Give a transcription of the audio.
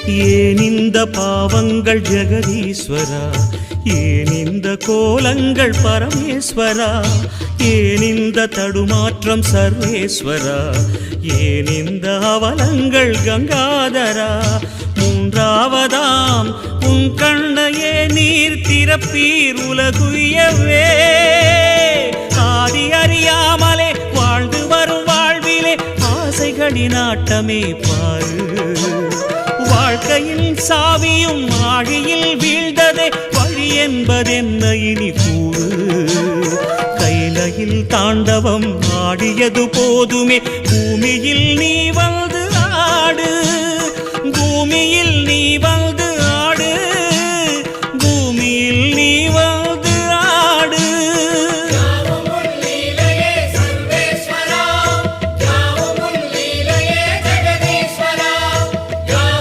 ஏன் இந்த பாவங்கள் ஜெகதீஸ்வரா, ஏன் இந்த கோலங்கள் பரமேஸ்வரா, ஏன் இந்த தடுமாற்றம் சர்வேஸ்வரா, ஏன் இந்த அவலங்கள் கங்காதரா. மூன்றாவதாம் உன் கண்ணையே நீர் திறப்பீர் உலகுயவே. ஆதி அறியாமலே வாழ்ந்து வரும் வாழ்விலே ஆசைகளின் ஆட்டமே பாரு. வாழ்க்கையில் சாவியும் ஆழியில் வீழ்ந்ததே, வழி என்பதென்ன இனி கூறு. கைலையில் தாண்டவம் ஆடியது போதுமே, பூமியில் நீ